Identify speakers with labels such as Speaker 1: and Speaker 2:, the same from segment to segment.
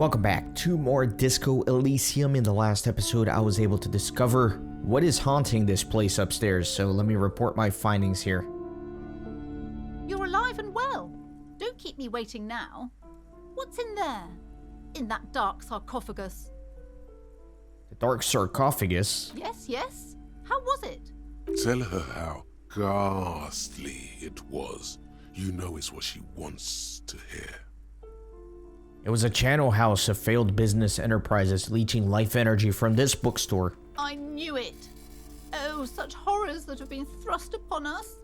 Speaker 1: Welcome back to more Disco Elysium. In the last episode, I was able to discover what is haunting this place upstairs, so let me report my findings here.
Speaker 2: You're alive and well. Don't keep me waiting now. What's in there? In that dark sarcophagus?
Speaker 1: The dark sarcophagus?
Speaker 2: Yes. How was it?
Speaker 3: Tell her how ghastly it was. You know it's what she wants to hear.
Speaker 1: It was a channel house of failed business enterprises leeching life energy from this bookstore.
Speaker 2: I knew it. Oh, such horrors that have been thrust upon us.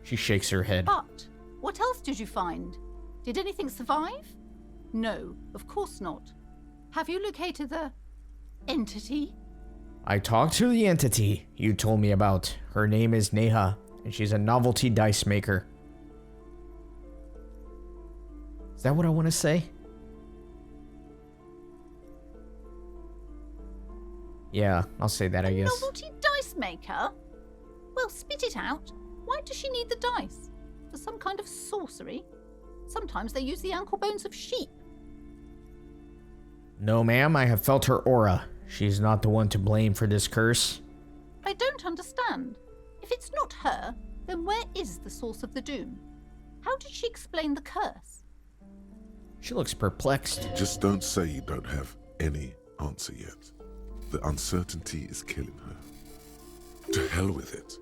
Speaker 1: She shakes her head.
Speaker 2: But what else did you find? Did anything survive? No, of course not. Have you located the entity?
Speaker 1: I talked to the entity you told me about. Her name is Neha, and she's a novelty dice maker. Is that what I want to say? Yeah, I'll say that, I guess.
Speaker 2: Novelty dice maker? Well, spit it out. Why does she need the dice? For some kind of sorcery? Sometimes they use the ankle bones of sheep.
Speaker 1: No, ma'am, I have felt her aura. She's not the one to blame for this curse.
Speaker 2: I don't understand. If it's not her, then where is the source of the doom? How did she explain the curse?
Speaker 1: She looks perplexed.
Speaker 3: Just don't say you don't have any answer yet. The uncertainty is killing her. To hell with it.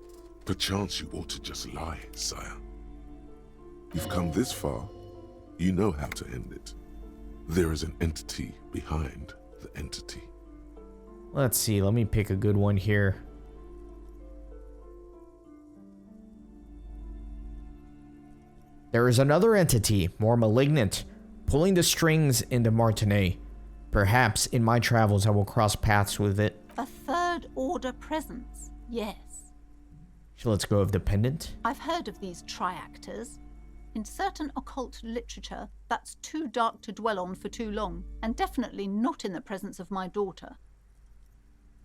Speaker 3: Perchance you ought to just lie, sire. You've come this far. You know how to end it. There is an entity behind the entity.
Speaker 1: Let's see, let me pick a good one here. There is another entity, more malignant, pulling the strings into Martinet. Perhaps in my travels I will cross paths with it.
Speaker 2: A third order presence, yes.
Speaker 1: She lets go of the pendant.
Speaker 2: I've heard of these triactors. In certain occult literature, that's too dark to dwell on for too long, and definitely not in the presence of my daughter.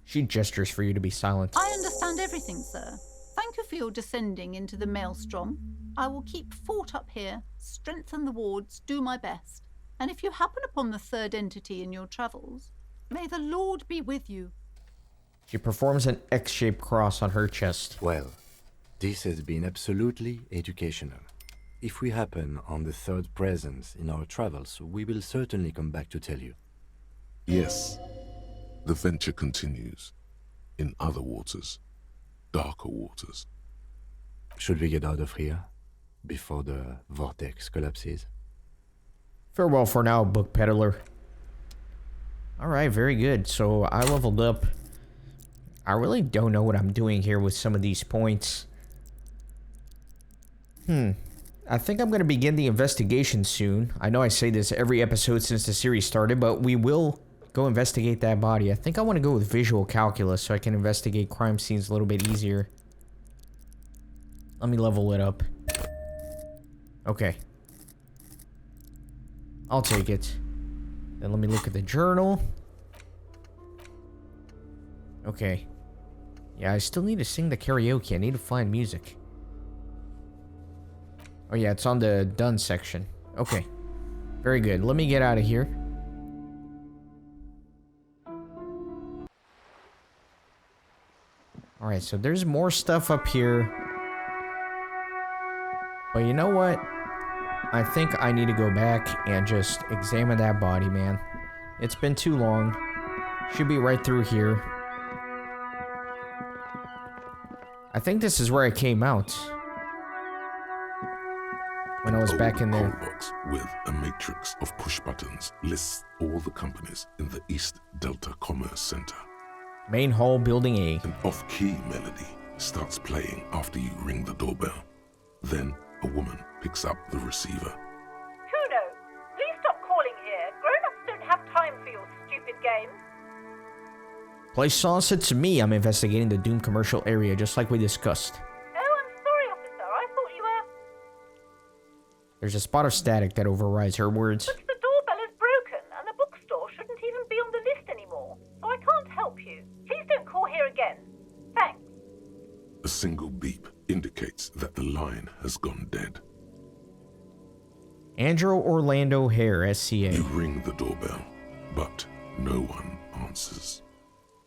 Speaker 1: She gestures for you to be silent.
Speaker 2: I understand everything, sir. Thank you for your descending into the maelstrom. I will keep fort up here, strengthen the wards, do my best. And if you happen upon the third entity in your travels, may the Lord be with you.
Speaker 1: She performs an X-shaped cross on her chest.
Speaker 4: Well, this has been absolutely educational. If we happen on the third presence in our travels, we will certainly come back to tell you.
Speaker 3: Yes, the venture continues. In other waters. Darker waters.
Speaker 4: Should we get out of here before the vortex collapses?
Speaker 1: Farewell for now, book peddler. Alright, very good. So I leveled up. I really don't know what I'm doing here with some of these points. I think I'm going to begin the investigation soon. I know I say this every episode since the series started, but we will go investigate that body. I think I want to go with visual calculus so I can investigate crime scenes a little bit easier. Let me level it up. Okay. I'll take it. Then let me look at the journal. Okay. Yeah, I still need to sing the karaoke. I need to find music. Oh yeah, it's on the done section. Okay. Very good. Let me get out of here. Alright, so there's more stuff up here. But you know what? I think I need to go back and just examine that body, man. It's been too long. Should be right through here. I think this is where I came out. When I was back in there.
Speaker 3: A box with a matrix of push buttons lists all the companies in the East Delta Commerce Center.
Speaker 1: Main hall, building A.
Speaker 3: An off-key melody starts playing after you ring the doorbell. Then a woman picks up the receiver.
Speaker 5: Cuno, please stop calling here. Grown-ups don't have time for your stupid games.
Speaker 1: Place sauce it to me. I'm investigating the Doom commercial area just like we discussed.
Speaker 5: Oh, I'm sorry, officer. I thought you were...
Speaker 1: There's a spot of static that overrides her words.
Speaker 5: But the doorbell is broken, and the bookstore shouldn't even be on the list anymore. So I can't help you. Please don't call here again. Thanks.
Speaker 3: A single beep indicates that the line has gone dead.
Speaker 1: Andrew Orlando Hare, SCA.
Speaker 3: You ring the doorbell, but no one answers.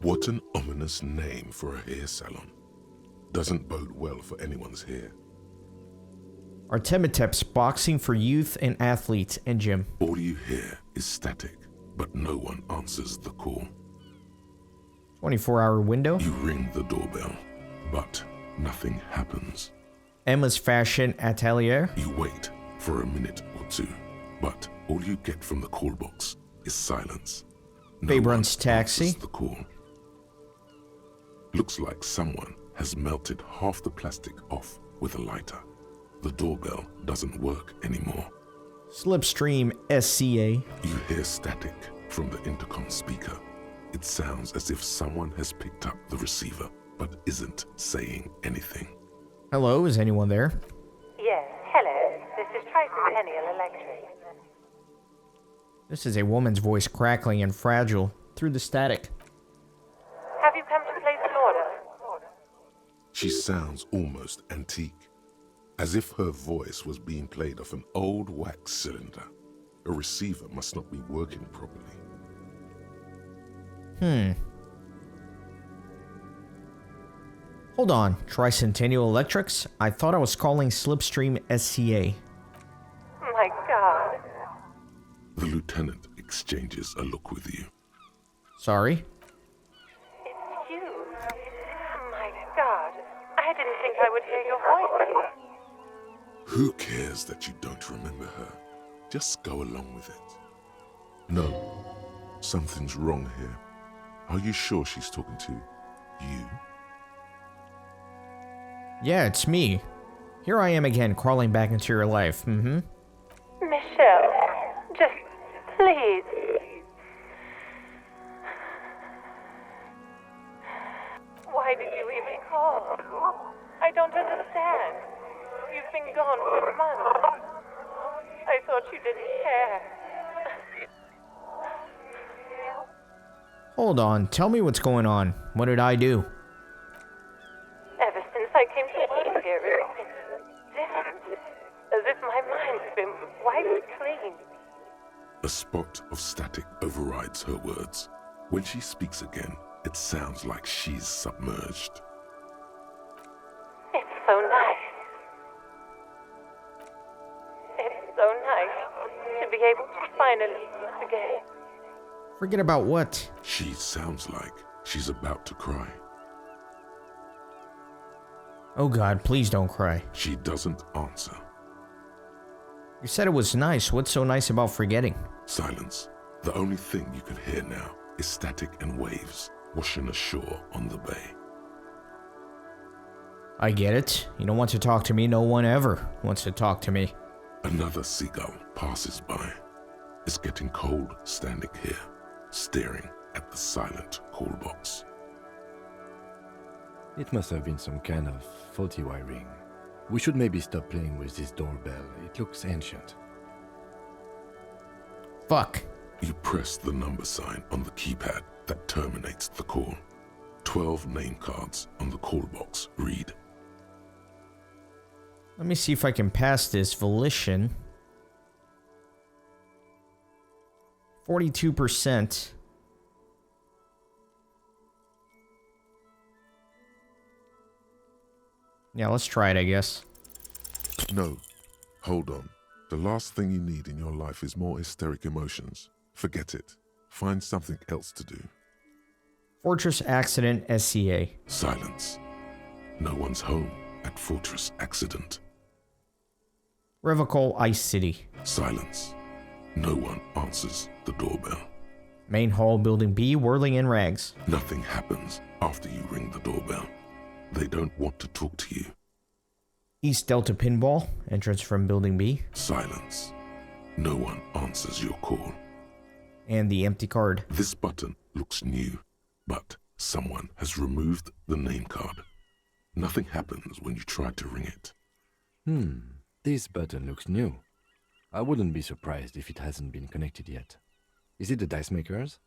Speaker 3: What an ominous name for a hair salon. Doesn't bode well for anyone's hair.
Speaker 1: Artemitep's Boxing for Youth and Athletes and Gym.
Speaker 3: All you hear is static, but no one answers the call.
Speaker 1: 24-hour window.
Speaker 3: You ring the doorbell, but nothing happens.
Speaker 1: Emma's Fashion Atelier.
Speaker 3: You wait for a minute or two, but all you get from the call box is silence.
Speaker 1: Babe
Speaker 3: one
Speaker 1: Runs Taxi.
Speaker 3: answers the call. Looks like someone has melted half the plastic off with a lighter. The doorbell doesn't work anymore.
Speaker 1: Slipstream SCA.
Speaker 3: You hear static from the intercom speaker. It sounds as if someone has picked up the receiver, but isn't saying anything.
Speaker 1: Hello, is anyone there?
Speaker 5: Yes, hello. This is Tricentennial Electric.
Speaker 1: This is a woman's voice crackling and fragile through the static.
Speaker 5: Have you come to place an order?
Speaker 3: She sounds almost antique, as if her voice was being played off an old wax cylinder. A receiver must not be working properly.
Speaker 1: Hold on, Tricentennial Electrics? I thought I was calling Slipstream SCA.
Speaker 5: My God.
Speaker 3: The lieutenant exchanges a look with you.
Speaker 1: Sorry?
Speaker 5: It's you. My God. I didn't think I would hear your voice.
Speaker 3: Who cares that you don't remember her? Just go along with it. No, something's wrong here. Are you sure she's talking to you?
Speaker 1: Yeah, it's me. Here I am again, crawling back into your life.
Speaker 5: Michelle, just please. Why did you even call? I don't understand. You've been gone for months. I thought you didn't care.
Speaker 1: Hold on, tell me what's going on. What did I do?
Speaker 5: Ever since I came to work here, it's been different. As if my mind's been wiped clean.
Speaker 3: A spot of static overrides her words. When she speaks again, it sounds like she's submerged.
Speaker 5: It's so nice. It's so nice to be able to finally meet again.
Speaker 1: Forget about what?
Speaker 3: She sounds like she's about to cry.
Speaker 1: Oh God, please don't cry.
Speaker 3: She doesn't answer.
Speaker 1: You said it was nice. What's so nice about forgetting?
Speaker 3: Silence. The only thing you can hear now is static and waves washing ashore on the bay.
Speaker 1: I get it. You don't want to talk to me. No one ever wants to talk to me.
Speaker 3: Another seagull passes by. It's getting cold standing here, staring at the silent call box.
Speaker 4: It must have been some kind of faulty wiring. We should maybe stop playing with this doorbell. It looks ancient.
Speaker 1: Fuck.
Speaker 3: You press the number sign on the keypad that terminates the call. 12 name cards on the call box read.
Speaker 1: Let me see if I can pass this volition. 42%. Yeah, let's try it, I guess.
Speaker 3: No, hold on. The last thing you need in your life is more hysteric emotions. Forget it. Find something else to do.
Speaker 1: Fortress Accident SCA.
Speaker 3: Silence. No one's home at Fortress Accident.
Speaker 1: Revocol Ice City.
Speaker 3: Silence. No one answers the doorbell.
Speaker 1: Main Hall Building B, whirling in rags.
Speaker 3: Nothing happens after you ring the doorbell. They don't want to talk to you.
Speaker 1: East Delta Pinball, entrance from Building B.
Speaker 3: Silence. No one answers your call.
Speaker 1: And the empty card.
Speaker 3: This button looks new, but someone has removed the name card. Nothing happens when you try to ring it.
Speaker 4: This button looks new. I wouldn't be surprised if it hasn't been connected yet. Is it the dice makers?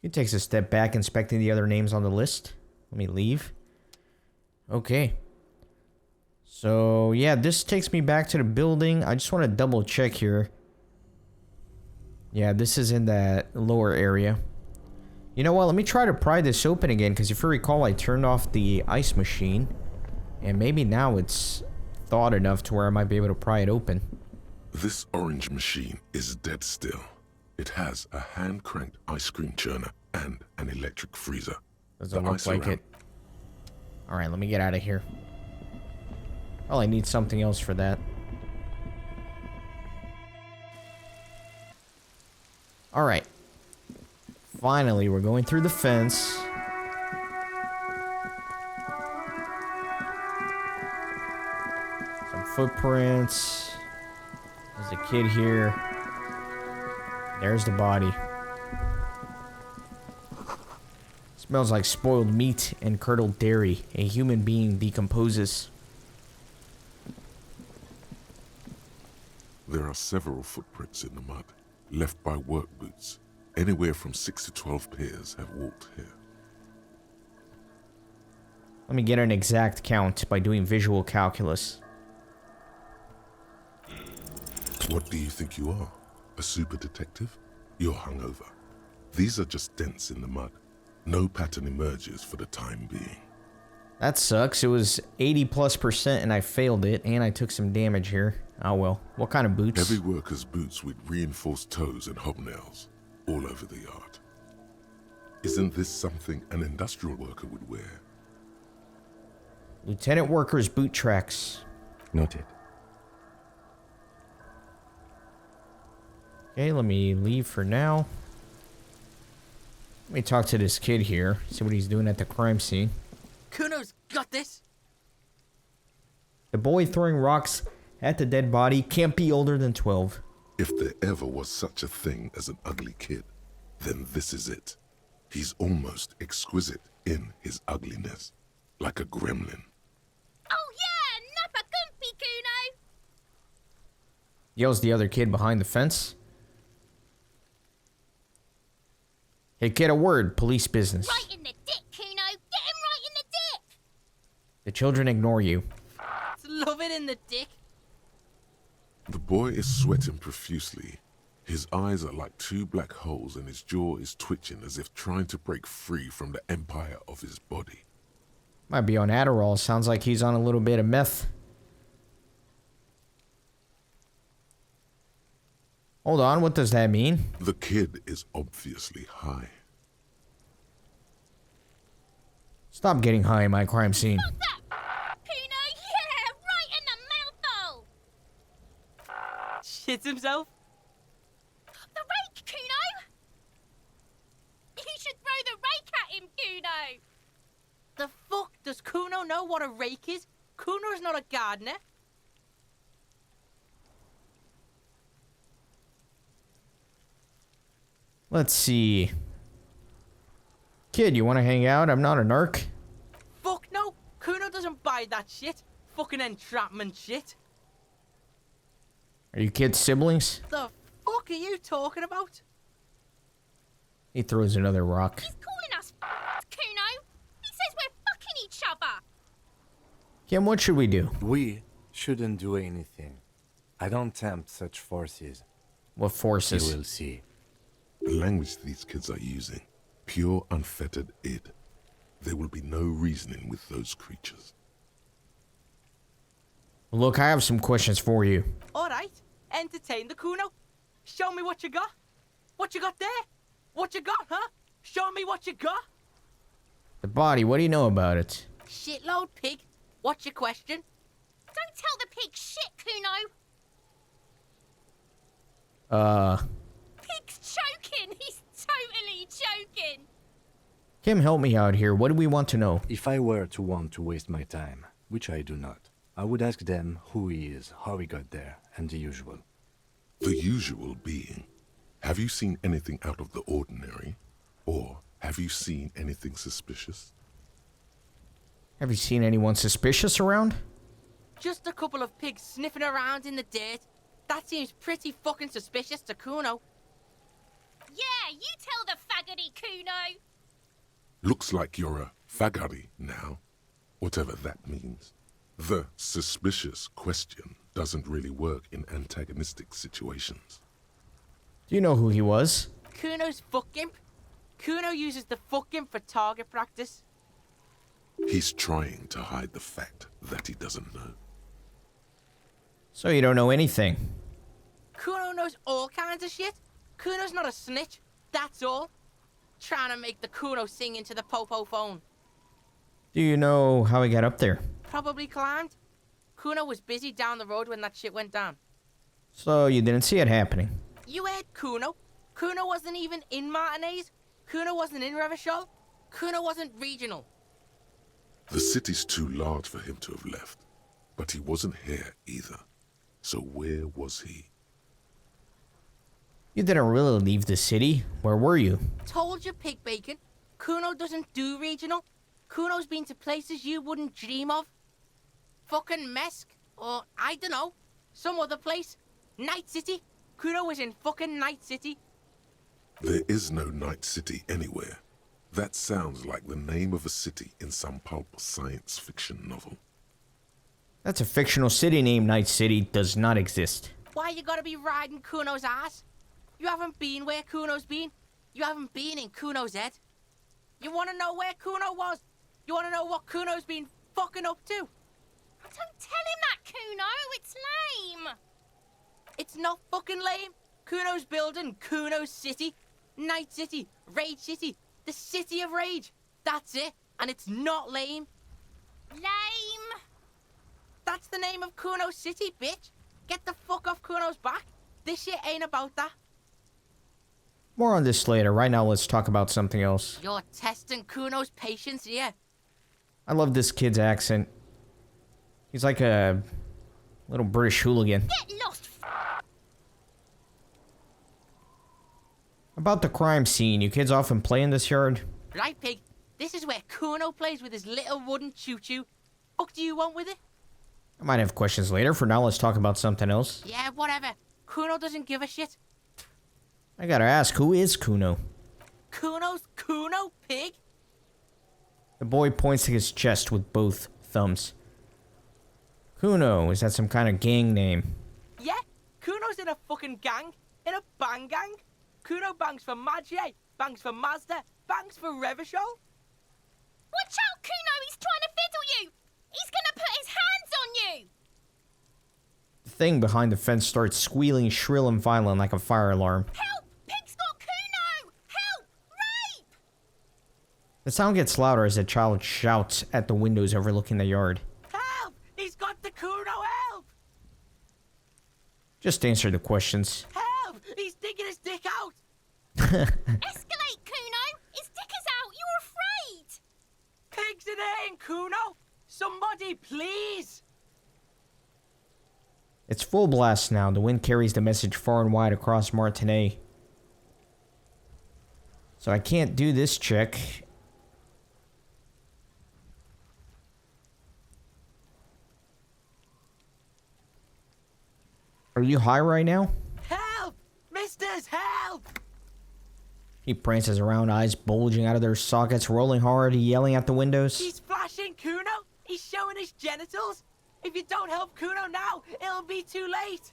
Speaker 1: He takes a step back, inspecting the other names on the list. Let me leave. Okay. So, yeah, this takes me back to the building. I just want to double check here. Yeah, this is in that lower area. You know what? Let me try to pry this open again, because if you recall, I turned off the ice machine. And maybe now it's thawed enough to where I might be able to pry it open.
Speaker 3: This orange machine is dead still. It has a hand-cranked ice cream churner and an electric freezer.
Speaker 1: Doesn't look like it. Alright, let me get out of here. Well, I need something else for that. Alright. Finally, we're going through the fence. Some footprints. There's a kid here. There's the body. Smells like spoiled meat and curdled dairy. A human being decomposes.
Speaker 3: There are several footprints in the mud, left by work boots. Anywhere from 6 to 12 pairs have walked here.
Speaker 1: Let me get an exact count by doing visual calculus.
Speaker 3: What do you think you are? A super detective? You're hungover. These are just dents in the mud. No pattern emerges for the time being.
Speaker 1: That sucks. It was 80+% and I failed it, and I took some damage here. Oh well. What kind of boots?
Speaker 3: Heavy workers' boots with reinforced toes and hobnails all over the yard. Isn't this something an industrial worker would wear?
Speaker 1: Lieutenant workers' boot tracks.
Speaker 4: Noted.
Speaker 1: Okay, let me leave for now. Let me talk to this kid here, see what he's doing at the crime scene.
Speaker 6: Cuno's got this.
Speaker 1: The boy throwing rocks at the dead body can't be older than 12.
Speaker 3: If there ever was such a thing as an ugly kid, then this is it. He's almost exquisite in his ugliness, like a gremlin.
Speaker 7: Oh yeah, Nappa Gumpy, Cuno!
Speaker 1: Yells the other kid behind the fence. Hey kid, a word, police business.
Speaker 7: Right in the dick, Cuno! Get him right in the dick!
Speaker 1: The children ignore you.
Speaker 6: Love it in the dick.
Speaker 3: The boy is sweating profusely. His eyes are like two black holes and his jaw is twitching as if trying to break free from the empire of his body.
Speaker 1: Might be on Adderall. Sounds like he's on a little bit of meth. Hold on, what does that mean?
Speaker 3: The kid is obviously high.
Speaker 1: Stop getting high in my crime scene.
Speaker 7: What's that? Cuno, yeah! Right in the mouthhole!
Speaker 6: Shits himself.
Speaker 7: The rake, Cuno! You should throw the rake at him, Cuno!
Speaker 6: The fuck? Does Cuno know what a rake is? Cuno's not a gardener.
Speaker 1: Let's see. Kid, you want to hang out? I'm not a narc.
Speaker 6: Fuck no. Cuno doesn't buy that shit. Fucking entrapment shit.
Speaker 1: Are you kids siblings?
Speaker 6: The fuck are you talking about?
Speaker 1: He throws another rock.
Speaker 7: He's calling us Cuno! He says we're fucking each other!
Speaker 1: Kim, what should we do?
Speaker 4: We shouldn't do anything. I don't tempt such forces.
Speaker 1: What forces?
Speaker 4: You will see.
Speaker 3: The language these kids are using, pure unfettered id. There will be no reasoning with those creatures.
Speaker 1: Look, I have some questions for you.
Speaker 6: Alright, entertain the Cuno. Show me what you got. What you got there? What you got, huh? Show me what you got.
Speaker 1: The body, what do you know about it?
Speaker 6: Shitload pig. What's your question?
Speaker 7: Don't tell the pig shit, Cuno! Pig's choking! He's totally choking!
Speaker 1: Kim, help me out here. What do we want to know?
Speaker 4: If I were to want to waste my time, which I do not, I would ask them who he is, how he got there, and the usual.
Speaker 3: The usual being, have you seen anything out of the ordinary? Or have you seen anything suspicious?
Speaker 1: Have you seen anyone suspicious around?
Speaker 6: Just a couple of pigs sniffing around in the dirt. That seems pretty fucking suspicious to Cuno.
Speaker 7: Yeah, you tell the faggoty, Cuno!
Speaker 3: Looks like you're a fagari now, whatever that means. The suspicious question doesn't really work in antagonistic situations.
Speaker 1: Do you know who he was?
Speaker 6: Cuno's fuck imp. Cuno uses the fuck imp for target practice.
Speaker 3: He's trying to hide the fact that he doesn't know.
Speaker 1: So you don't know anything.
Speaker 6: Cuno knows all kinds of shit. Cuno's not a snitch, that's all. Trying to make the Cuno sing into the popo phone.
Speaker 1: Do you know how he got up there?
Speaker 6: Probably climbed. Cuno was busy down the road when that shit went down.
Speaker 1: So you didn't see it happening.
Speaker 6: You heard Cuno. Cuno wasn't even in Martinez. Cuno wasn't in Revachol. Cuno wasn't regional.
Speaker 3: The city's too large for him to have left, but he wasn't here either. So where was he?
Speaker 1: You didn't really leave the city. Where were you?
Speaker 6: Told you, pig bacon. Cuno doesn't do regional. Cuno's been to places you wouldn't dream of. Fucking Mesk, or I dunno, some other place. Night City. Cuno was in fucking Night City.
Speaker 3: There is no Night City anywhere. That sounds like the name of a city in some pulp science fiction novel.
Speaker 1: That's a fictional city named Night City. Does not exist.
Speaker 6: Why you gotta be riding Cuno's ass? You haven't been where Cuno's been. You haven't been in Cuno's head. You wanna know where Cuno was? You wanna know what Cuno's been fucking up to?
Speaker 7: Don't tell him that, Cuno. It's lame.
Speaker 6: It's not fucking lame. Cuno's building Cuno's City. Night City. Rage City. The City of Rage. That's it. And it's not lame.
Speaker 7: Lame.
Speaker 6: That's the name of Cuno's City, bitch. Get the fuck off Cuno's back. This shit ain't about that.
Speaker 1: More on this later. Right now, let's talk about something else.
Speaker 6: You're testing Cuno's patience here.
Speaker 1: I love this kid's accent. He's like a little British hooligan.
Speaker 7: Get lost.
Speaker 1: About the crime scene, you kids often play in this yard?
Speaker 6: Right, pig. This is where Cuno plays with his little wooden choo-choo. Fuck do you want with it?
Speaker 1: I might have questions later. For now, let's talk about something else.
Speaker 6: Yeah, whatever. Cuno doesn't give a shit.
Speaker 1: I gotta ask, who is Cuno?
Speaker 6: Cuno's Cuno, pig?
Speaker 1: The boy points to his chest with both thumbs. Cuno, is that some kind of gang name?
Speaker 6: Yeah, Cuno's in a fucking gang. In a bang gang. Cuno bangs for Maggie, bangs for Mazda, bangs for Revachol.
Speaker 7: Watch out, Cuno. He's trying to fiddle you. He's gonna put his hands on you.
Speaker 1: The thing behind the fence starts squealing shrill and violent like a fire alarm.
Speaker 7: Help! Pig's got Cuno! Help! Rape!
Speaker 1: The sound gets louder as the child shouts at the windows overlooking the yard.
Speaker 6: Help! He's got the Cuno, help!
Speaker 1: Just answer the questions.
Speaker 6: Help! He's digging his dick out!
Speaker 7: Escalate, Cuno! His dick is out! You're afraid!
Speaker 6: Pigs in here, Cuno! Somebody, please!
Speaker 1: It's full blast now. The wind carries the message far and wide across Martinez. So I can't do this check. Are you high right now?
Speaker 6: Help! Misters, help!
Speaker 1: He prances around, eyes bulging out of their sockets, rolling hard, yelling at the windows.
Speaker 6: He's flashing Cuno! He's showing his genitals! If you don't help Cuno now, it'll be too late!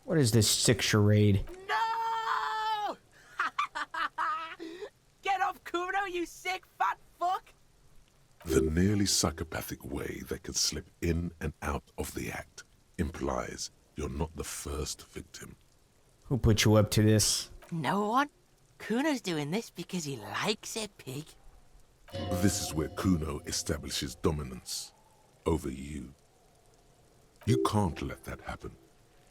Speaker 1: What is this sick charade?
Speaker 6: No! Get off Cuno, you sick fat fuck!
Speaker 3: The nearly psychopathic way they could slip in and out of the act implies you're not the first victim.
Speaker 1: Who put you up to this?
Speaker 6: No one. Cuno's doing this because he likes it, pig.
Speaker 3: This is where Cuno establishes dominance over you. You can't let that happen.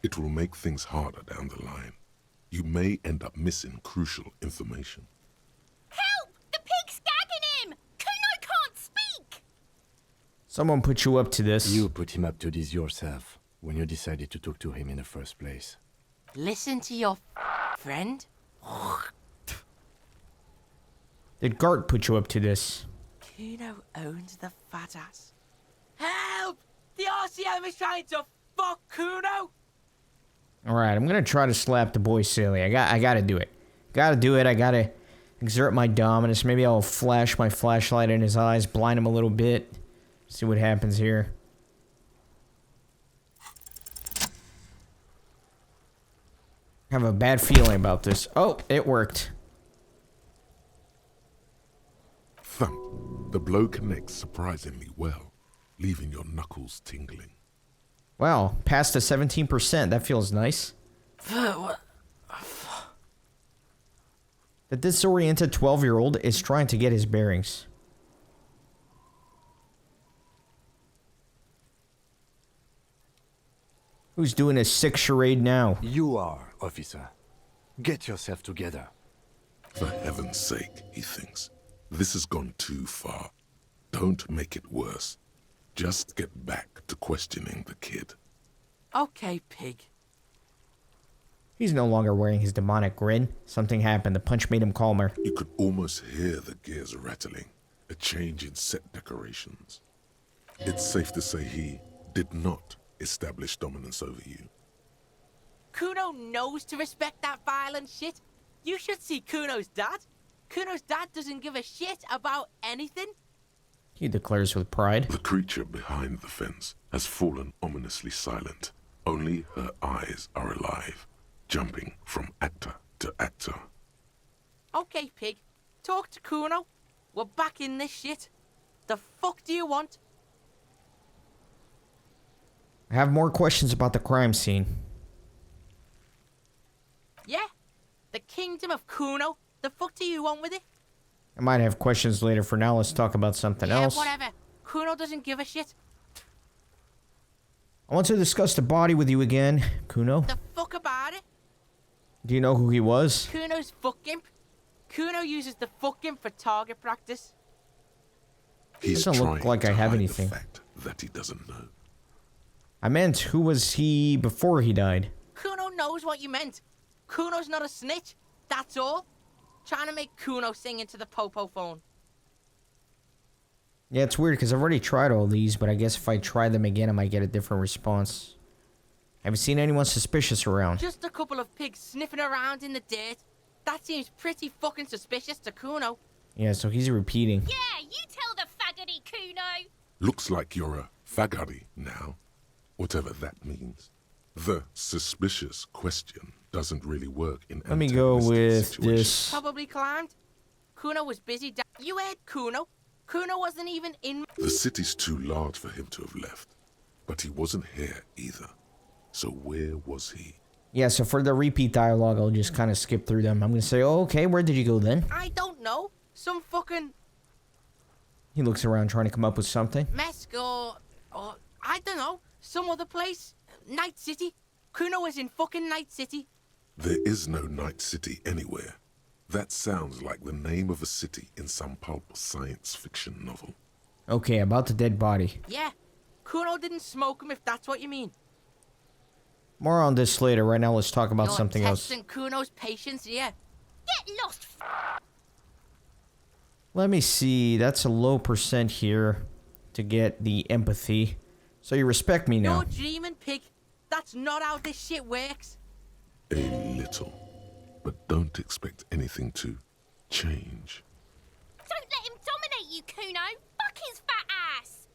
Speaker 3: It will make things harder down the line. You may end up missing crucial information.
Speaker 7: Help! The pig's gagging him! Cuno can't speak!
Speaker 1: Someone put you up to this.
Speaker 4: You put him up to this yourself when you decided to talk to him in the first place.
Speaker 6: Listen to your friend.
Speaker 1: Did Gart put you up to this?
Speaker 6: Cuno owns the fat ass. Help! The RCM is trying to fuck Cuno!
Speaker 1: Alright, I'm gonna try to slap the boy silly. I gotta do it. I gotta exert my dominance. Maybe I'll flash my flashlight in his eyes, blind him a little bit. See what happens here. I have a bad feeling about this. Oh, it worked.
Speaker 3: Thump. The blow connects surprisingly well, leaving your knuckles tingling.
Speaker 1: Wow, past the 17%. That feels nice.
Speaker 6: What?
Speaker 1: The disoriented 12-year-old is trying to get his bearings. Who's doing a sick charade now?
Speaker 4: You are, officer. Get yourself together.
Speaker 3: For heaven's sake, he thinks. This has gone too far. Don't make it worse. Just get back to questioning the kid.
Speaker 6: Okay, pig.
Speaker 1: He's no longer wearing his demonic grin. Something happened. The punch made him calmer.
Speaker 3: You could almost hear the gears rattling, a change in set decorations. It's safe to say he did not establish dominance over you.
Speaker 6: Cuno knows to respect that violent shit. You should see Cuno's dad. Cuno's dad doesn't give a shit about anything.
Speaker 1: He declares with pride.
Speaker 3: The creature behind the fence has fallen ominously silent. Only her eyes are alive, jumping from actor to actor.
Speaker 6: Okay, pig. Talk to Cuno. We're back in this shit. The fuck do you want?
Speaker 1: I have more questions about the crime scene.
Speaker 6: Yeah? The kingdom of Cuno? The fuck do you want with it?
Speaker 1: I might have questions later. For now, let's talk about something else.
Speaker 6: Whatever. Cuno doesn't give a shit.
Speaker 1: I want to discuss the body with you again, Cuno.
Speaker 6: The fuck about it?
Speaker 1: Do you know who he was?
Speaker 6: Cuno's fuck imp. Cuno uses the fuck imp for target practice.
Speaker 3: He's
Speaker 1: Doesn't look
Speaker 3: trying
Speaker 1: like
Speaker 3: to
Speaker 1: I have
Speaker 3: hide
Speaker 1: anything.
Speaker 3: the fact that he doesn't know.
Speaker 1: I meant, who was he before he died?
Speaker 6: Cuno knows what you meant. Cuno's not a snitch. That's all. Trying to make Cuno sing into the popo phone.
Speaker 1: Yeah, it's weird because I've already tried all these, but I guess if I try them again, I might get a different response. Haven't seen anyone suspicious around.
Speaker 6: Just a couple of pigs sniffing around in the dirt. That seems pretty fucking suspicious to Cuno.
Speaker 1: Yeah, so he's repeating.
Speaker 7: Yeah, you tell the faggoty, Cuno.
Speaker 3: Looks like you're a fagari now, whatever that means. The suspicious question doesn't really work in
Speaker 1: Let me go
Speaker 3: antagonistic
Speaker 1: with
Speaker 3: situations.
Speaker 1: this.
Speaker 6: Probably climbed. Cuno was busy. You heard Cuno. Cuno wasn't even in.
Speaker 3: The city's too large for him to have left, but he wasn't here either. So where was he?
Speaker 1: Yeah, so for the repeat dialogue, I'll just kind of skip through them. I'm going to say, oh, okay, where did you go then?
Speaker 6: I don't know. Some fucking
Speaker 1: He looks around trying to come up with something.
Speaker 6: Mesk or I don't know. Some other place. Night City. Cuno was in fucking Night City.
Speaker 3: There is no Night City anywhere. That sounds like the name of a city in some pulp science fiction novel.
Speaker 1: Okay, about the dead body.
Speaker 6: Yeah. Cuno didn't smoke him if that's what you mean.
Speaker 1: More on this later. Right now, let's talk about
Speaker 6: You're
Speaker 1: something else.
Speaker 6: testing Cuno's patience, yeah.
Speaker 7: Get lost.
Speaker 1: Let me see. That's a low percent here to get the empathy. So you respect me now.
Speaker 6: You're dreaming, pig. That's not how this shit works.
Speaker 3: A little. But don't expect anything to change.
Speaker 7: Don't let him dominate you, Cuno. Fuck his fat ass.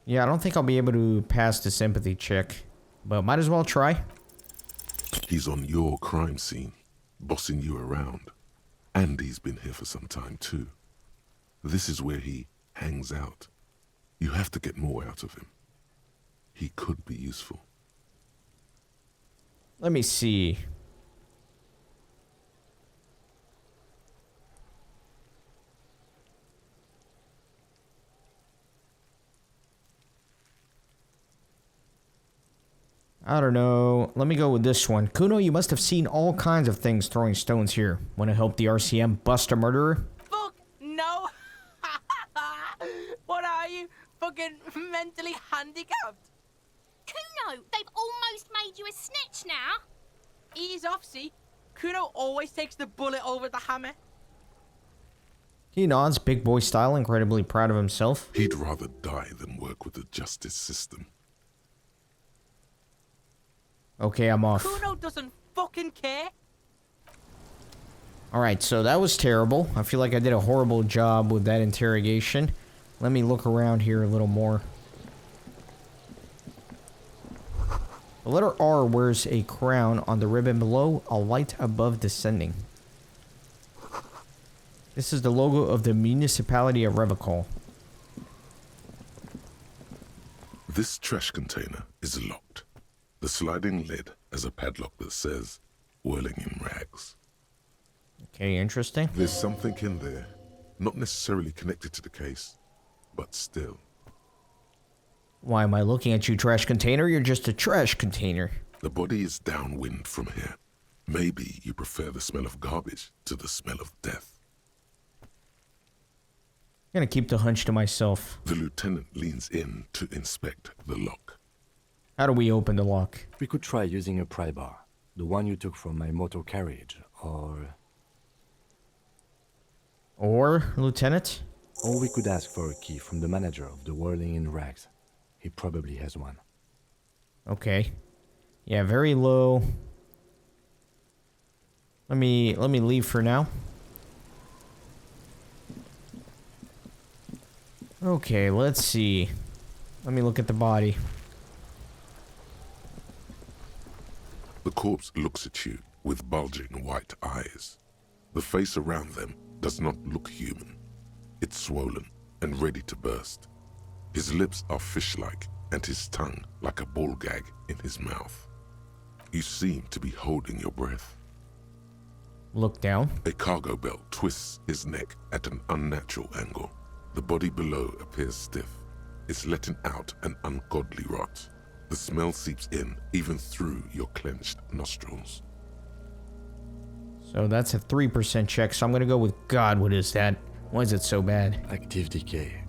Speaker 1: Yeah, I don't think I'll be able to pass this empathy check. But might as well try.
Speaker 3: He's on your crime scene, bossing you around. And he's been here for some time too. This is where he hangs out. You have to get more out of him. He could be useful.
Speaker 1: Let me see. I don't know. Let me go with this one. Cuno, you must have seen all kinds of things throwing stones here. Want to help the RCM bust a murderer?
Speaker 6: Fuck no. What are you? Fucking mentally handicapped?
Speaker 7: Cuno, they've almost made you a snitch now.
Speaker 6: Ease off, see? Cuno always takes the bullet over the hammer.
Speaker 1: He nods, big boy style, incredibly proud of himself.
Speaker 3: He'd rather die than work with the justice system.
Speaker 1: Okay, I'm off.
Speaker 6: Cuno doesn't fucking care.
Speaker 1: Alright, so that was terrible. I feel like I did a horrible job with that interrogation. Let me look around here a little more. The letter R wears a crown on the ribbon below, a light above descending. This is the logo of the municipality of Revachol.
Speaker 3: This trash container is locked. The sliding lid has a padlock that says, "Whirling in rags."
Speaker 1: Okay, interesting.
Speaker 3: There's something in there, not necessarily connected to the case, but still.
Speaker 1: Why am I looking at you, trash container? You're just a trash container.
Speaker 3: The body is downwind from here. Maybe you prefer the smell of garbage to the smell of death.
Speaker 1: I'm gonna keep the hunch to myself.
Speaker 3: The lieutenant leans in to inspect the lock.
Speaker 1: How do we open the lock?
Speaker 4: We could try using a pry bar, the one you took from my motor carriage,
Speaker 1: Or, Lieutenant?
Speaker 4: Or we could ask for a key from the manager of the Whirling in Rags. He probably has one.
Speaker 1: Okay. Yeah, very low. Let me leave for now. Okay, let's see. Let me look at the body.
Speaker 3: The corpse looks at you with bulging white eyes. The face around them does not look human. It's swollen and ready to burst. His lips are fish-like and his tongue like a ball gag in his mouth. You seem to be holding your breath.
Speaker 1: Look down.
Speaker 3: A cargo belt twists his neck at an unnatural angle. The body below appears stiff. It's letting out an ungodly rot. The smell seeps in even through your clenched nostrils.
Speaker 1: So that's a 3% check, so I'm gonna go with God. What is that? Why is it so bad?
Speaker 4: Active decay.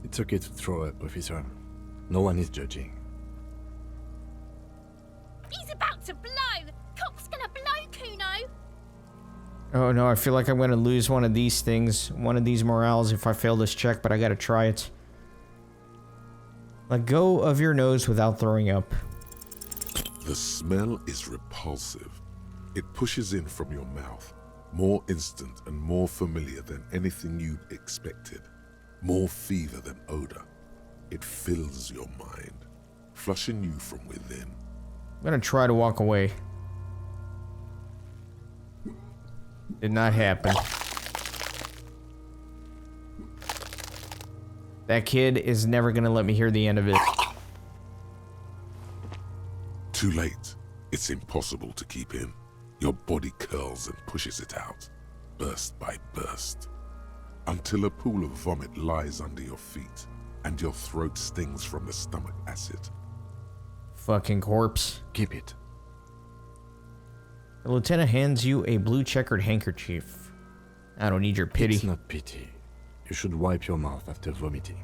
Speaker 4: It's okay to throw up, officer. No one is judging.
Speaker 7: He's about to blow! Cock's gonna blow, Cuno!
Speaker 1: Oh no, I feel like I'm gonna lose one of these things, one of these morales if I fail this check, but I gotta try it. Let go of your nose without throwing up.
Speaker 3: The smell is repulsive. It pushes in from your mouth, more instant and more familiar than anything you expected. More fever than odor. It fills your mind, flushing you from within.
Speaker 1: I'm gonna try to walk away. Did not happen. That kid is never gonna let me hear the end of it.
Speaker 3: Too late. It's impossible to keep in. Your body curls and pushes it out, burst by burst, until a pool of vomit lies under your feet and your throat stings from the stomach acid.
Speaker 1: Fucking corpse.
Speaker 4: Keep it.
Speaker 1: The lieutenant hands you a blue checkered handkerchief. I don't need your pity.
Speaker 4: It's not pity. You should wipe your mouth after vomiting.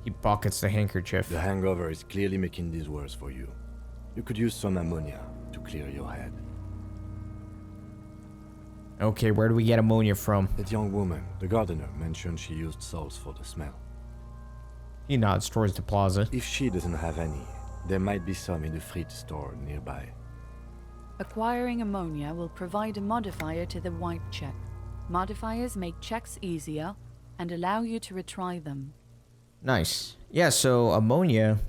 Speaker 1: He pockets the handkerchief.
Speaker 4: The hangover is clearly making this worse for you. You could use some ammonia to clear your head.
Speaker 1: Okay, where do we get ammonia from?
Speaker 4: That young woman, the gardener, mentioned she used salts for the smell.
Speaker 1: He nods towards the plaza.
Speaker 4: If she doesn't have any, there might be some in the fridge store nearby.
Speaker 8: Acquiring ammonia will provide a modifier to the white check. Modifiers make checks easier and allow you to retry them.
Speaker 1: Nice. Yeah, so ammonia,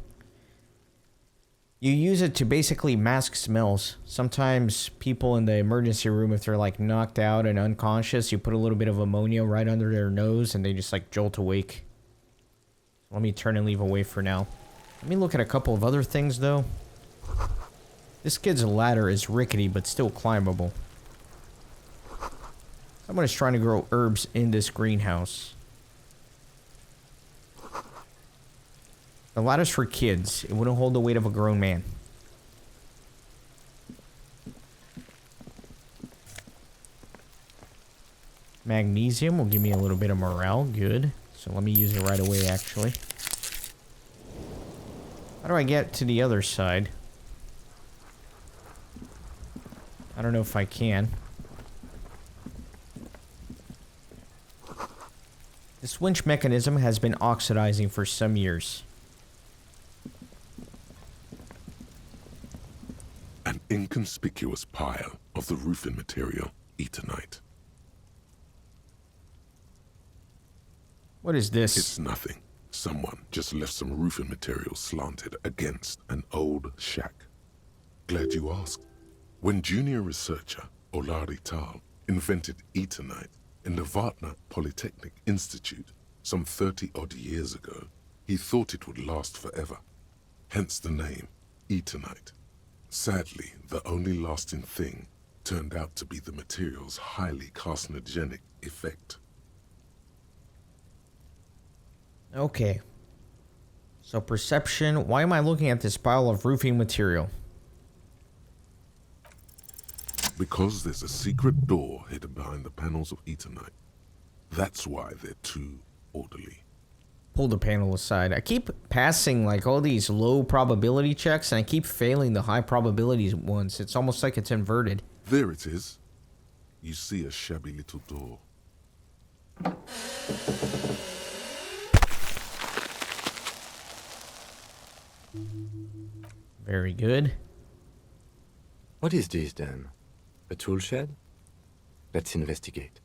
Speaker 1: you use it to basically mask smells. Sometimes people in the emergency room, if they're like knocked out and unconscious, you put a little bit of ammonia right under their nose and they just like jolt awake. Let me turn and leave away for now. Let me look at a couple of other things though. This kid's ladder is rickety but still climbable. Someone is trying to grow herbs in this greenhouse. The ladder's for kids. It wouldn't hold the weight of a grown man. Magnesium will give me a little bit of morale. Good. So let me use it right away, actually. How do I get to the other side? I don't know if I can. This winch mechanism has been oxidizing for some years.
Speaker 3: An inconspicuous pile of the roofing material, Eternite.
Speaker 1: What is this?
Speaker 3: It's nothing. Someone just left some roofing material slanted against an old shack. Glad you asked. When junior researcher Olari Tal invented Eternite in the Vartna Polytechnic Institute some 30-odd years ago, he thought it would last forever. Hence the name, Eternite. Sadly, the only lasting thing turned out to be the material's highly carcinogenic effect.
Speaker 1: Okay. So perception. Why am I looking at this pile of roofing material?
Speaker 3: Because there's a secret door hidden behind the panels of Eternite. That's why they're too orderly.
Speaker 1: Pull the panel aside. I keep passing like all these low probability checks and I keep failing the high probability ones. It's almost like it's inverted.
Speaker 3: There it is. You see a shabby little door.
Speaker 1: Very good.
Speaker 4: What is this then? A tool shed? Let's investigate.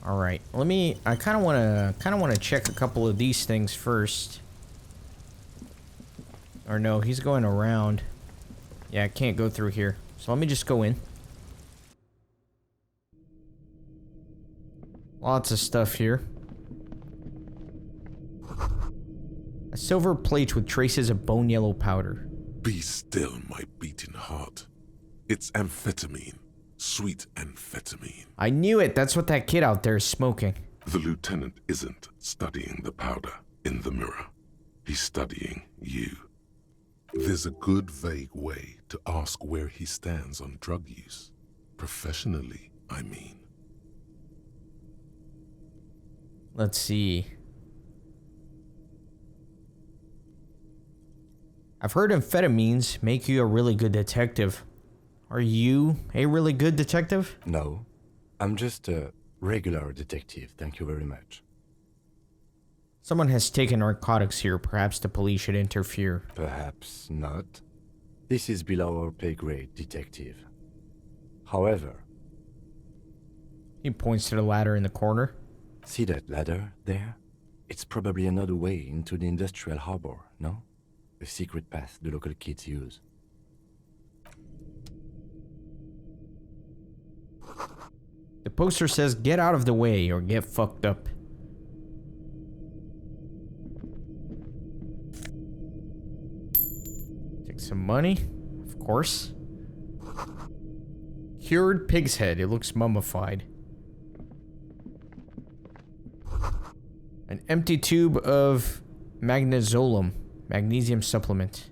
Speaker 1: All right. I kind of want to check a couple of these things first. Or no, he's going around. Yeah, I can't go through here. So let me just go in. Lots of stuff here. A silver plate with traces of bone yellow powder.
Speaker 3: Be still, my beating heart. It's amphetamine. Sweet amphetamine.
Speaker 1: I knew it. That's what that kid out there is smoking.
Speaker 3: The lieutenant isn't studying the powder in the mirror. He's studying you. There's a good vague way to ask where he stands on drug use. Professionally, I mean.
Speaker 1: Let's see. I've heard amphetamines make you a really good detective. Are you a really good detective?
Speaker 4: No. I'm just a regular detective, thank you very much.
Speaker 1: Someone has taken narcotics here. Perhaps the police should interfere.
Speaker 4: Perhaps not. This is below our pay grade, detective. However...
Speaker 1: He points to the ladder in the corner.
Speaker 4: See that ladder there? It's probably another way into the industrial harbor, no? A secret path the local kids use.
Speaker 1: The poster says, "Get out of the way or get fucked up." Take some money, of course. Cured pig's head. It looks mummified. An empty tube of magnesium supplement.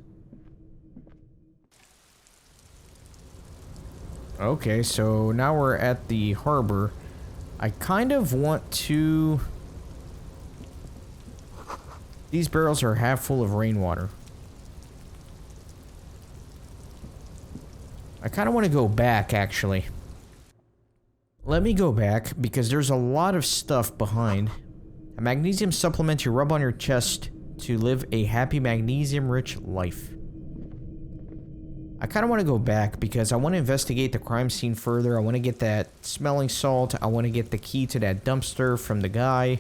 Speaker 1: Okay, so now we're at the harbor. I kind of want to... These barrels are half full of rainwater. I kind of want to go back, actually. Let me go back, because there's a lot of stuff behind. A magnesium supplement you rub on your chest to live a happy magnesium-rich life. I kind of want to go back because I want to investigate the crime scene further. I want to get that smelling salt. I want to get the key to that dumpster from the guy.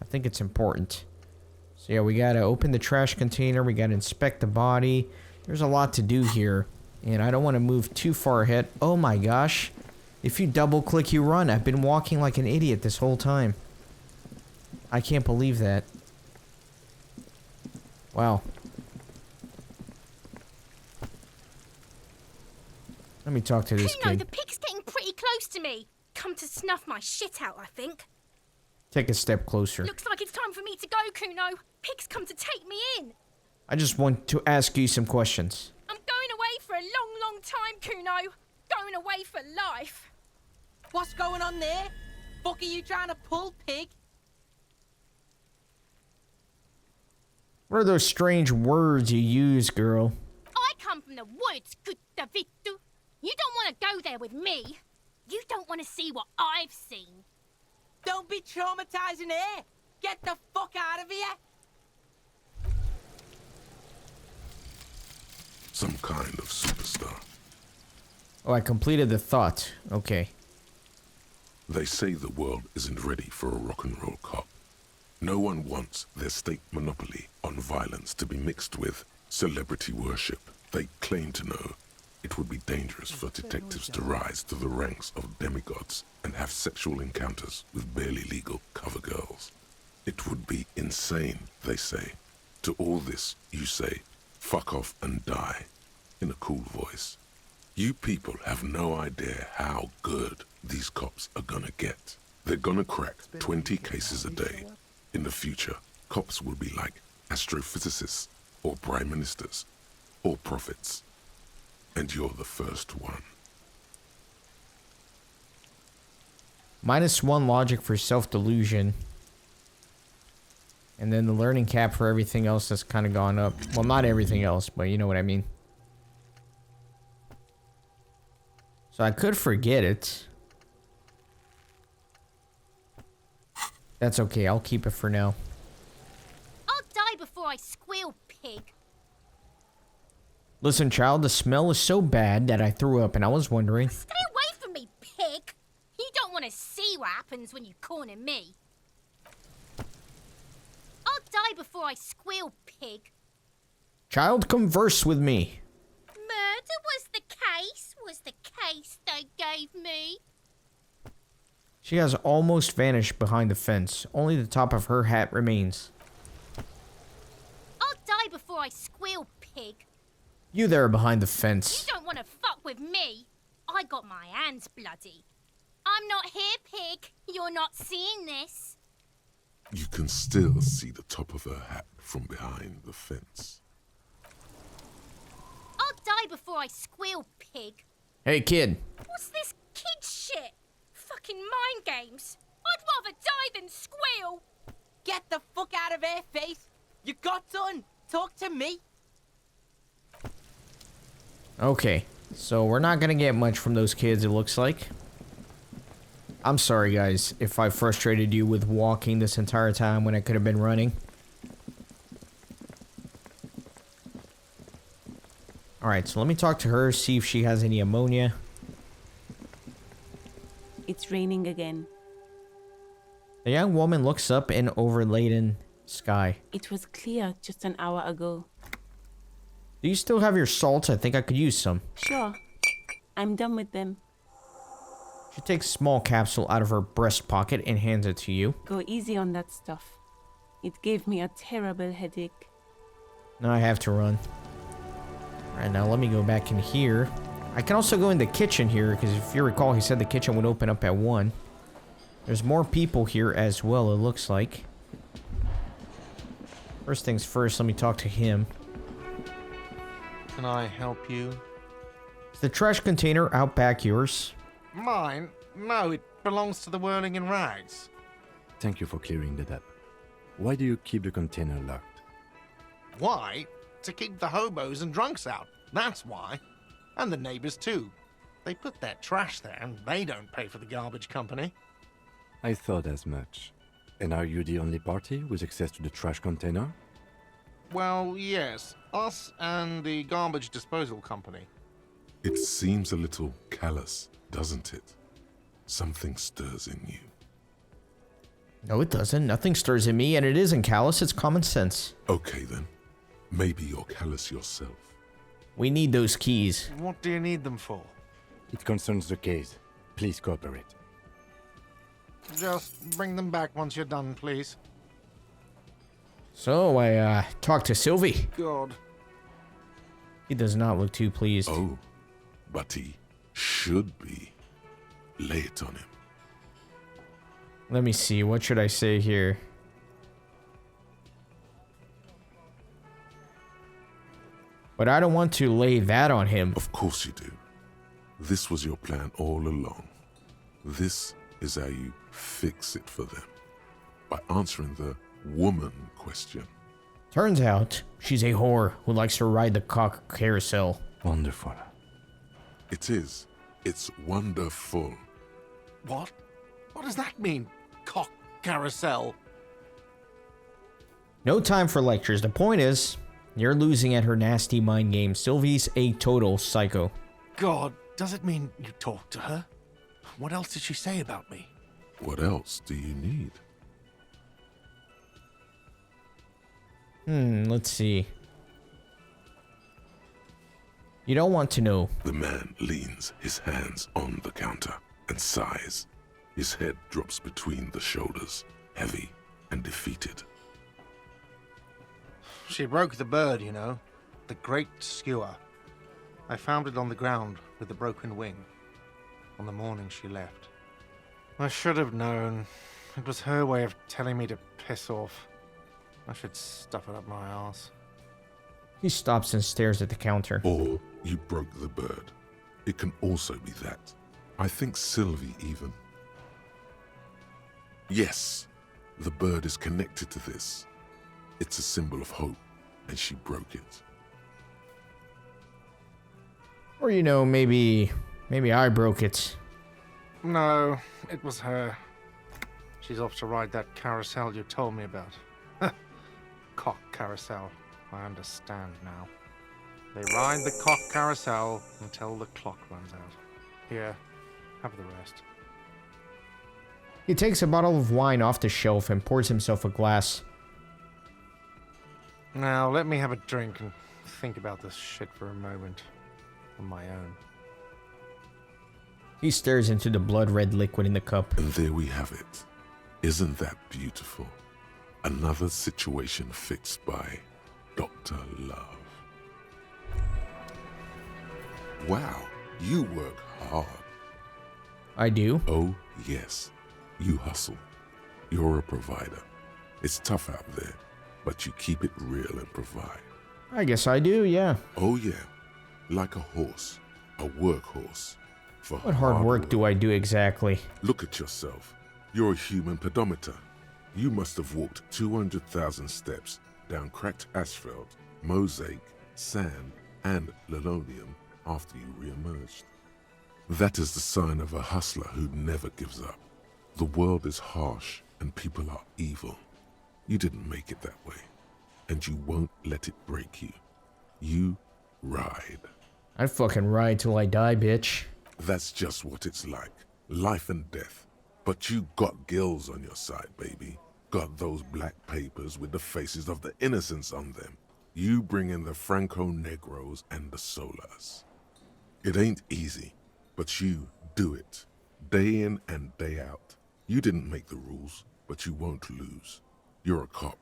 Speaker 1: I think it's important. So yeah, we got to open the trash container. We got to inspect the body. There's a lot to do here. And I don't want to move too far ahead. Oh my gosh. If you double click, you run. I've been walking like an idiot this whole time. I can't believe that. Wow. Let me talk to this
Speaker 7: Cuno,
Speaker 1: kid.
Speaker 7: the pig's getting pretty close to me. Come to snuff my shit out, I think.
Speaker 1: Take a step closer.
Speaker 7: Looks like it's time for me to go, Cuno. Pig's come to take me in.
Speaker 1: I just want to ask you some questions.
Speaker 7: I'm going away for a long, long time, Cuno. Going away for life.
Speaker 6: What's going on there? Fuck are you trying to pull, pig?
Speaker 1: What are those strange words you use, girl?
Speaker 7: I come from the woods, good Davidu. You don't want to go there with me. You don't want to see what I've seen.
Speaker 6: Don't be traumatizing here. Get the fuck out of here.
Speaker 3: Some kind of superstar.
Speaker 1: Oh, I completed the thought. Okay.
Speaker 3: They say the world isn't ready for a rock and roll cop. No one wants their state monopoly on violence to be mixed with celebrity worship. They claim to know it would be dangerous for detectives to rise to the ranks of demigods and have sexual encounters with barely legal cover girls. It would be insane, they say. To all this, you say, fuck off and die, in a cool voice. You people have no idea how good these cops are gonna get. They're gonna crack 20 cases a day. In the future, cops will be like astrophysicists, or prime ministers, or prophets. And you're the first one.
Speaker 1: -1 logic for self-delusion. And then the learning cap for everything else that's kind of gone up. Well, not everything else, but you know what I mean. So I could forget it. That's okay, I'll keep it for now.
Speaker 7: I'll die before I squeal, pig.
Speaker 1: Listen, child, the smell is so bad that I threw up, and I was wondering...
Speaker 7: Stay away from me, pig! You don't want to see what happens when you corner me. I'll die before I squeal, pig.
Speaker 1: Child, converse with me.
Speaker 7: Murder was the case they gave me.
Speaker 1: She has almost vanished behind the fence. Only the top of her hat remains.
Speaker 7: I'll die before I squeal, pig.
Speaker 1: You there behind the
Speaker 7: You
Speaker 1: fence.
Speaker 7: don't want to fuck with me. I got my hands bloody. I'm not here, pig. You're not seeing this.
Speaker 3: You can still see the top of her hat from behind the fence.
Speaker 7: I'll die before I squeal, pig.
Speaker 1: Hey, kid.
Speaker 7: What's this kid shit? Fucking mind games. I'd rather die than squeal.
Speaker 6: Get the fuck out of here, face. You got done. Talk to me.
Speaker 1: Okay, so we're not gonna get much from those kids, it looks like. I'm sorry, guys, if I frustrated you with walking this entire time when I could have been running. Alright, so let me talk to her, see if she has any ammonia.
Speaker 9: It's raining again.
Speaker 1: The young woman looks up in overladen sky.
Speaker 9: It was clear just an hour ago.
Speaker 1: Do you still have your salts? I think I could use some.
Speaker 9: Sure. I'm done with them.
Speaker 1: She takes a small capsule out of her breast pocket and hands it to you.
Speaker 9: Go easy on that stuff. It gave me a terrible headache.
Speaker 1: Now I have to run. Alright, now let me go back in here. I can also go in the kitchen here, because if you recall, he said the kitchen would open up at 1. There's more people here as well, it looks like. First things first, let me talk to him.
Speaker 10: Can I help you?
Speaker 1: Is the trash container out back yours?
Speaker 10: Mine? No, it belongs to the Whirling in Rags.
Speaker 4: Thank you for clearing that up. Why do you keep the container locked?
Speaker 10: Why? To keep the hobos and drunks out. That's why. And the neighbors too. They put their trash there and they don't pay for the garbage company.
Speaker 4: I thought as much. And are you the only party with access to the trash container?
Speaker 10: Well, yes. Us and the garbage disposal company.
Speaker 3: It seems a little callous, doesn't it? Something stirs in you.
Speaker 1: No, it doesn't. Nothing stirs in me, and it isn't callous. It's common sense.
Speaker 3: Okay then. Maybe you're callous yourself.
Speaker 1: We need those keys.
Speaker 10: What do you need them for?
Speaker 4: It concerns the case. Please cooperate.
Speaker 10: Just bring them back once you're done, please.
Speaker 1: So, I, talked to Sylvie.
Speaker 10: God.
Speaker 1: He does not look too pleased.
Speaker 3: Oh, but he should be. Lay it on him.
Speaker 1: Let me see. What should I say here? But I don't want to lay that on him.
Speaker 3: Of course you do. This was your plan all along. This is how you fix it for them. By answering the woman question.
Speaker 1: Turns out, she's a whore who likes to ride the cock carousel.
Speaker 4: Wonderful.
Speaker 3: It is. It's wonderful.
Speaker 10: What? What does that mean? Cock carousel.
Speaker 1: No time for lectures. The point is, you're losing at her nasty mind game. Sylvie's a total psycho.
Speaker 10: God, does it mean you talked to her? What else did she say about me?
Speaker 3: What else do you need?
Speaker 1: Let's see. You don't want to know.
Speaker 3: The man leans his hands on the counter and sighs. His head drops between the shoulders, heavy and defeated.
Speaker 10: She broke the bird, you know. The great skewer. I found it on the ground with the broken wing. On the morning she left. I should have known. It was her way of telling me to piss off. I should stuff it up my arse.
Speaker 1: He stops and stares at the counter.
Speaker 3: Or you broke the bird. It can also be that. I think Sylvie even. Yes, the bird is connected to this. It's a symbol of hope, and she broke it.
Speaker 1: Or, you know, maybe I broke it.
Speaker 10: No, it was her. She's off to ride that carousel you told me about. Cock carousel. I understand now. They ride the cock carousel until the clock runs out. Here, have the rest.
Speaker 1: He takes a bottle of wine off the shelf and pours himself a glass.
Speaker 10: Now, let me have a drink and think about this shit for a moment. On my own.
Speaker 1: He stares into the blood-red liquid in the cup.
Speaker 3: And there we have it. Isn't that beautiful? Another situation fixed by Dr. Love. Wow, you work hard.
Speaker 1: I do?
Speaker 3: Oh, yes. You hustle. You're a provider. It's tough out there, but you keep it real and provide.
Speaker 1: I guess I do, yeah.
Speaker 3: Oh, yeah. Like a horse. A workhorse. For
Speaker 1: What hard work do I do exactly?
Speaker 3: Look at yourself. You're a human pedometer. You must have walked 200,000 steps down cracked asphalt, mosaic, sand, and linoleum after you re-emerged. That is the sign of a hustler who never gives up. The world is harsh and people are evil. You didn't make it that way, and you won't let it break you. You ride.
Speaker 1: I'd fucking ride till I die, bitch.
Speaker 3: That's just what it's like. Life and death. But you got gills on your side, baby. Got those black papers with the faces of the innocents on them. You bring in the Franco-Negros and the Solas. It ain't easy, but you do it. Day in and day out. You didn't make the rules, but you won't lose. You're a cop,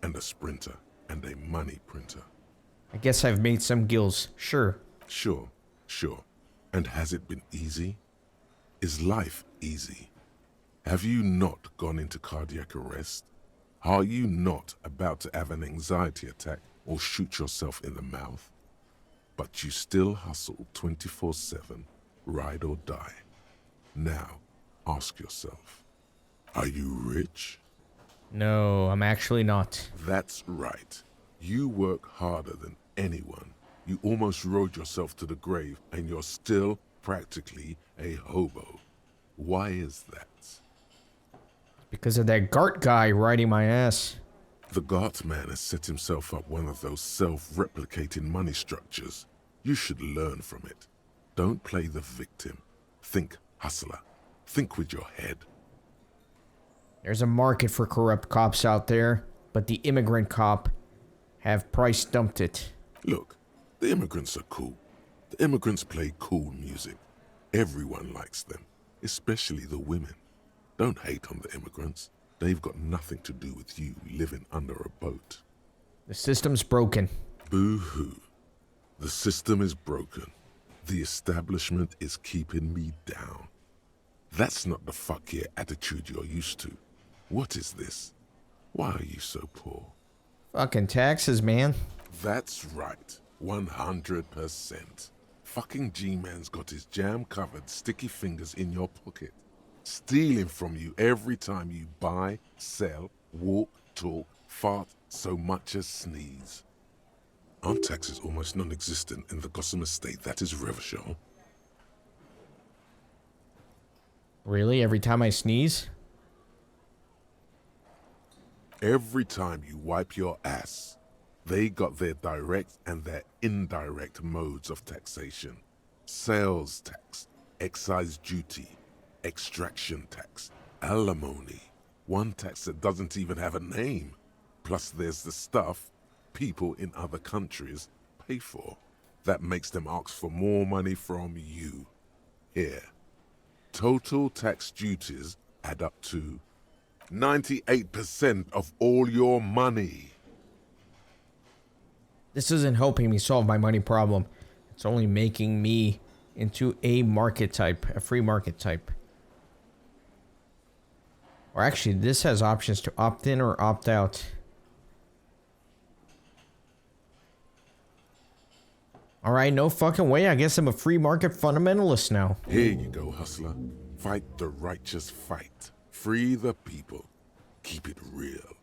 Speaker 3: and a sprinter, and a money printer.
Speaker 1: I guess I've made some gills, sure.
Speaker 3: Sure. And has it been easy? Is life easy? Have you not gone into cardiac arrest? Are you not about to have an anxiety attack or shoot yourself in the mouth? But you still hustle 24/7, ride or die. Now, ask yourself, are you rich?
Speaker 1: No, I'm actually not.
Speaker 3: That's right. You work harder than anyone. You almost rode yourself to the grave, and you're still practically a hobo. Why is that?
Speaker 1: Because of that Gart guy riding my ass.
Speaker 3: The Gart man has set himself up one of those self-replicating money structures. You should learn from it. Don't play the victim. Think hustler. Think with your head.
Speaker 1: There's a market for corrupt cops out there, but the immigrant cop have price dumped it.
Speaker 3: Look, the immigrants are cool. The immigrants play cool music. Everyone likes them, especially the women. Don't hate on the immigrants. They've got nothing to do with you living under a boat.
Speaker 1: The system's broken.
Speaker 3: Boo-hoo. The system is broken. The establishment is keeping me down. That's not the fuck yeah attitude you're used to. What is this? Why are you so poor?
Speaker 1: Fucking taxes, man.
Speaker 3: That's right. 100%. Fucking G-Man's got his jam-covered sticky fingers in your pocket. Stealing from you every time you buy, sell, walk, talk, fart, so much as sneeze. Aren't taxes almost non-existent in the Gotham estate that is Revachol?
Speaker 1: Really? Every time I sneeze?
Speaker 3: Every time you wipe your ass, they got their direct and their indirect modes of taxation. Sales tax, excise duty, extraction tax, Alimony. One tax that doesn't even have a name. Plus there's the stuff people in other countries pay for. That makes them ask for more money from you. Here. Total tax duties add up to 98% of all your money.
Speaker 1: This isn't helping me solve my money problem. It's only making me into a market type, a free market type. Or actually, this has options to opt in or opt out. Alright, no fucking way. I guess I'm a free market fundamentalist now.
Speaker 3: Here you go, hustler. Fight the righteous fight. Free the people. Keep it real.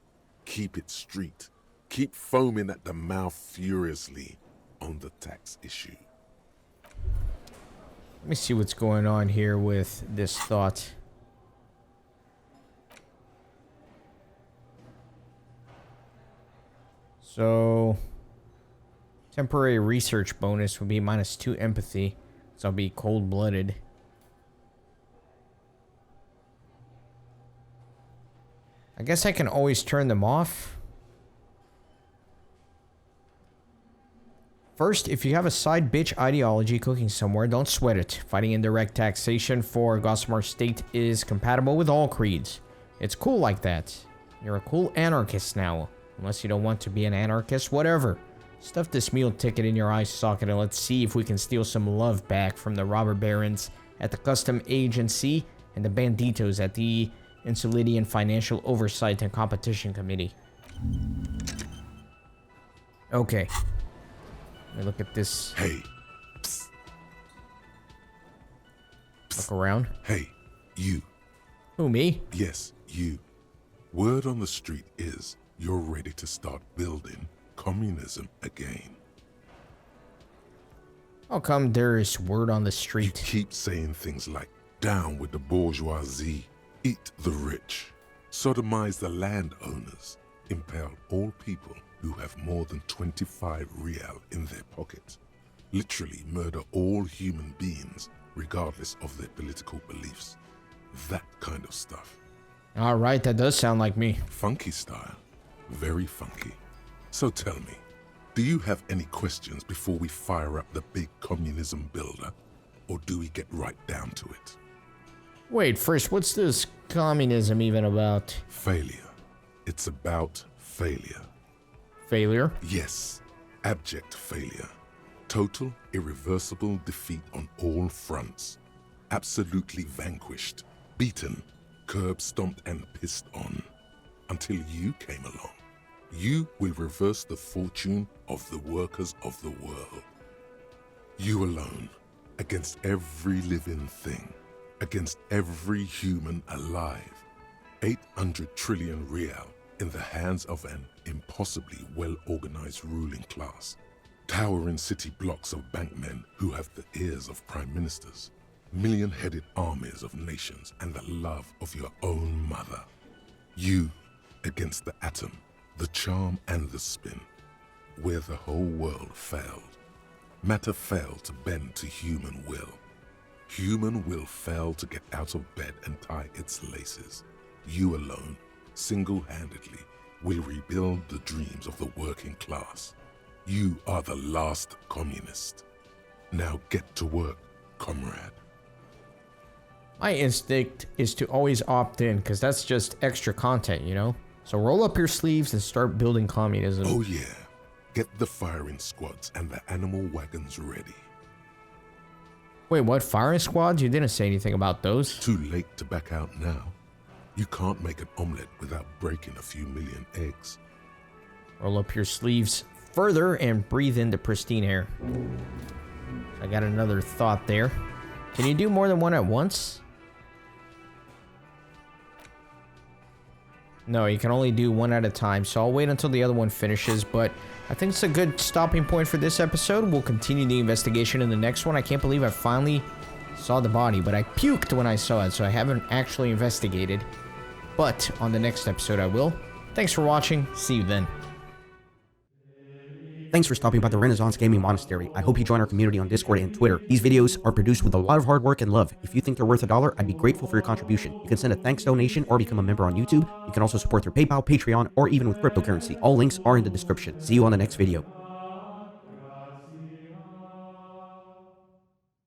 Speaker 3: Keep it street. Keep foaming at the mouth furiously on the tax issue.
Speaker 1: Let me see what's going on here with this thought. So, temporary research bonus would be -2 empathy. So I'll be cold-blooded. I guess I can always turn them off. First, if you have a side bitch ideology cooking somewhere, don't sweat it. Fighting indirect taxation for Gossamer State is compatible with all creeds. It's cool like that. You're a cool anarchist now. Unless you don't want to be an anarchist, whatever. Stuff this meal ticket in your eye socket and let's see if we can steal some love back from the robber barons at the custom agency and the banditos at the Insulidian Financial Oversight and Competition Committee. Okay. Let me look at this.
Speaker 3: Hey. Psst.
Speaker 1: Look around.
Speaker 3: Hey, you.
Speaker 1: Who, me?
Speaker 3: Yes, you. Word on the street is you're ready to start building communism again.
Speaker 1: How come there is word on the street?
Speaker 3: You keep saying things like, down with the bourgeoisie, eat the rich, sodomize the landowners, impale all people who have more than 25 real in their pocket, literally murder all human beings regardless of their political beliefs. That kind of stuff.
Speaker 1: Alright, that does sound like me.
Speaker 3: Funky style. Very funky. So tell me, do you have any questions before we fire up the big communism builder? Or do we get right down to it?
Speaker 1: Wait, first, what's this communism even about?
Speaker 3: Failure. It's about failure.
Speaker 1: Failure?
Speaker 3: Yes, abject failure. Total, irreversible defeat on all fronts. Absolutely vanquished, beaten, curb-stomped and pissed on. Until you came along. You will reverse the fortune of the workers of the world. You alone, against every living thing, against every human alive. 800 trillion real in the hands of an impossibly well-organized ruling class. Towering city blocks of bankmen who have the ears of prime ministers. Million-headed armies of nations and the love of your own mother. You against the atom, the charm and the spin, where the whole world failed. Matter failed to bend to human will. Human will failed to get out of bed and tie its laces. You alone, single-handedly, will rebuild the dreams of the working class. You are the last communist. Now get to work, comrade.
Speaker 1: My instinct is to always opt in, because that's just extra content, you know? So roll up your sleeves and start building communism.
Speaker 3: Oh yeah. Get the firing squads and the animal wagons ready.
Speaker 1: Wait, what? Firing squads? You didn't say anything about those.
Speaker 3: Too late to back out now. You can't make an omelet without breaking a few million eggs.
Speaker 1: Roll up your sleeves further and breathe in the pristine air. I got another thought there. Can you do more than one at once? No, you can only do one at a time, so I'll wait until the other one finishes, but I think it's a good stopping point for this episode. We'll continue the investigation in the next one. I can't believe I finally saw the body, but I puked when I saw it, so I haven't actually investigated. But on the next episode I will. Thanks for watching. See you then.
Speaker 11: Thanks for stopping by the Renaissance Gaming Monastery. I hope you join our community on Discord and Twitter. These videos are produced with a lot of hard work and love. If you think they're worth $1, I'd be grateful for your contribution. You can send a thanks donation or become a member on YouTube. You can also support through PayPal, Patreon, or even with cryptocurrency. All links are in the description. See you on the next video.